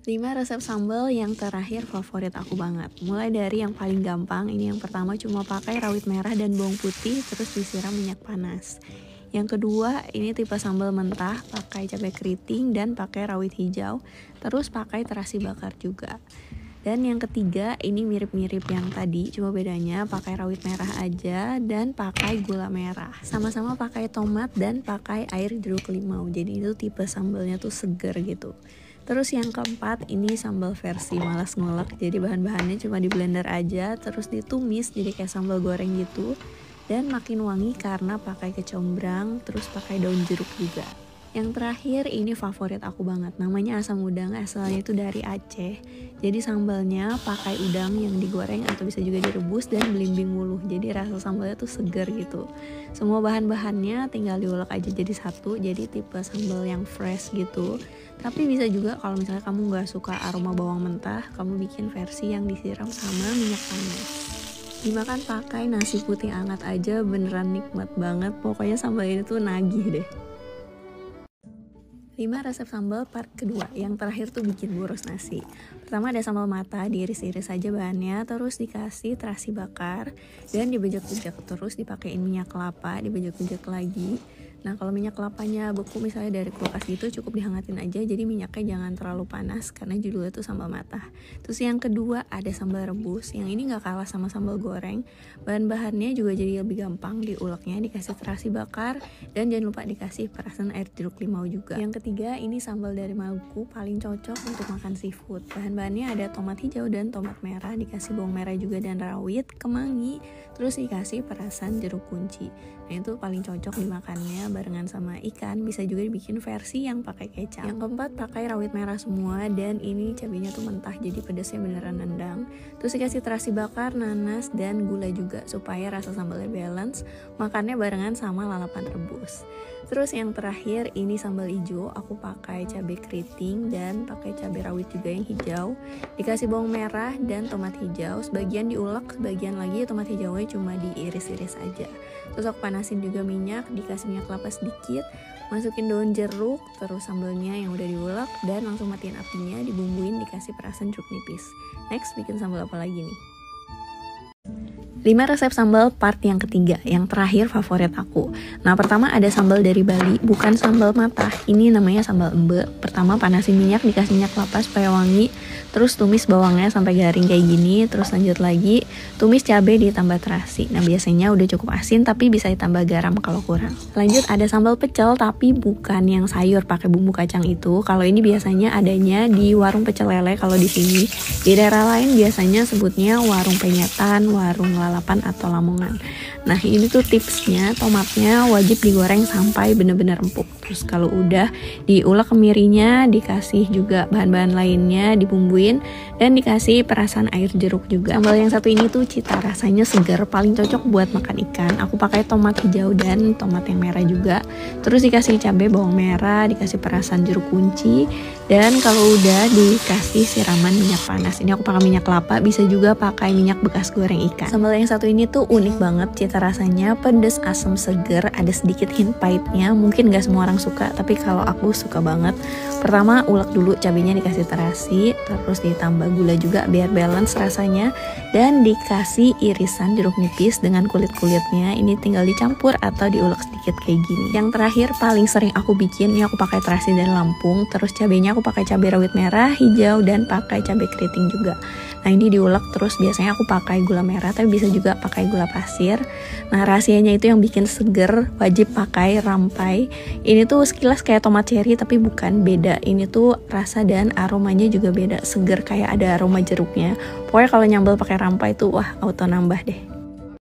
5 resep sambal yang terakhir favorit aku banget. Mulai dari yang paling gampang, ini yang pertama cuma pakai rawit merah dan bawang putih terus disiram minyak panas. Yang kedua, ini tipe sambal mentah, pakai cabai keriting dan pakai rawit hijau, terus pakai terasi bakar juga. Dan yang ketiga, ini mirip-mirip yang tadi, cuma bedanya pakai rawit merah aja dan pakai gula merah. Sama-sama pakai tomat dan pakai air jeruk limau. Jadi itu tipe sambalnya tuh seger gitu. Terus yang keempat, ini sambal versi malas ngulek. Jadi bahan-bahannya cuma di blender aja, terus ditumis jadi kayak sambal goreng gitu. Dan makin wangi karena pakai kecombrang, terus pakai daun jeruk juga. Yang terakhir ini favorit aku banget, namanya asam udang, asalnya itu dari Aceh. Jadi sambalnya pakai udang yang digoreng atau bisa juga direbus dan belimbing wuluh. Jadi rasa sambalnya tuh seger gitu. Semua bahan-bahannya tinggal diulek aja jadi satu, jadi tipe sambal yang fresh gitu. Tapi bisa juga kalau misalnya kamu gak suka aroma bawang mentah, kamu bikin versi yang disiram sama minyak panas. Dimakan pakai nasi putih hangat aja beneran nikmat banget. Pokoknya sambal ini tuh nagih deh. 5 resep sambal part kedua, yang terakhir tuh bikin boros nasi. Pertama ada sambal mata, diiris-iris aja bahannya, terus dikasih terasi bakar dan dibejek-bejek, terus dipakein minyak kelapa, dibejek-bejek lagi. Nah kalau minyak kelapanya beku misalnya dari kulkas gitu, cukup dihangatin aja, jadi minyaknya jangan terlalu panas karena judulnya tuh sambal mata. Terus yang kedua ada sambal rebus, yang ini gak kalah sama sambal goreng. Bahan-bahannya juga jadi lebih gampang diuleknya, dikasih terasi bakar dan jangan lupa dikasih perasan air jeruk limau juga. Yang ketiga ini sambal dari Maluku, paling cocok untuk makan seafood. Bahan-bahannya ada tomat hijau dan tomat merah, dikasih bawang merah juga dan rawit, kemangi, terus dikasih perasan jeruk kunci. Nah itu paling cocok dimakannya barengan sama ikan. Bisa juga dibikin versi yang pakai kecap. Yang keempat pakai rawit merah semua, dan ini cabenya tuh mentah jadi pedasnya beneran nendang. Terus dikasih terasi bakar, nanas, dan gula juga supaya rasa sambalnya balance. Makannya barengan sama lalapan rebus. Terus yang terakhir ini sambal hijau, aku pakai cabai keriting dan pakai cabai rawit juga yang hijau. Dikasih bawang merah dan tomat hijau, sebagian diulek, sebagian lagi tomat hijaunya cuma diiris-iris aja. Terus aku panasin juga minyak, dikasih minyak kelapa sedikit, masukin daun jeruk, terus sambalnya yang udah diulek, dan langsung matiin apinya, dibumbuin, dikasih perasan jeruk nipis. Next, bikin sambal apa lagi nih? 5 resep sambal part yang ketiga, yang terakhir favorit aku. Nah pertama ada sambal dari Bali, bukan sambal matah, ini namanya sambal embe. Pertama panasin minyak, dikasih minyak kelapa supaya wangi, terus tumis bawangnya sampai garing kayak gini, terus lanjut lagi tumis cabai ditambah terasi. Nah biasanya udah cukup asin tapi bisa ditambah garam kalau kurang. Lanjut ada sambal pecel tapi bukan yang sayur pakai bumbu kacang itu. Kalau ini biasanya adanya di warung pecel lele kalau di sini. Di daerah lain biasanya sebutnya warung penyetan, warung lalapan atau lamongan. Nah ini tuh tipsnya, tomatnya wajib digoreng sampai bener-bener empuk. Terus kalau udah diulek kemirinya, dikasih juga bahan-bahan lainnya, dibumbuin, dan dikasih perasan air jeruk juga. Sambal yang satu ini tuh cita rasanya segar, paling cocok buat makan ikan. Aku pakai tomat hijau dan tomat yang merah juga. Terus dikasih cabai bawang merah, dikasih perasan jeruk kunci, dan kalau udah dikasih siraman minyak panas. Ini aku pakai minyak kelapa, bisa juga pakai minyak bekas goreng ikan. Sambal yang satu ini tuh unik banget, cita rasanya pedas, asam, seger, ada sedikit hint pahitnya. Mungkin gak semua orang suka, tapi kalau aku suka banget. Pertama ulek dulu cabenya, dikasih terasi, terus ditambah gula juga biar balance rasanya, dan dikasih irisan jeruk nipis dengan kulit-kulitnya. Ini tinggal dicampur atau diulek sedikit kayak gini. Yang terakhir paling sering aku bikin, ini aku pakai terasi dari Lampung. Terus cabenya aku pakai cabai rawit merah, hijau, dan pakai cabai keriting juga. Nah ini diulek, terus biasanya aku pakai gula merah, tapi bisa juga pakai gula pasir. Nah rahasianya itu yang bikin seger, wajib pakai rampai. Ini tuh sekilas kayak tomat cherry tapi bukan, beda. Ini tuh rasa dan aromanya juga beda, seger kayak ada aroma jeruknya. Pokoknya kalau nyambel pakai rampai tuh wah auto nambah deh.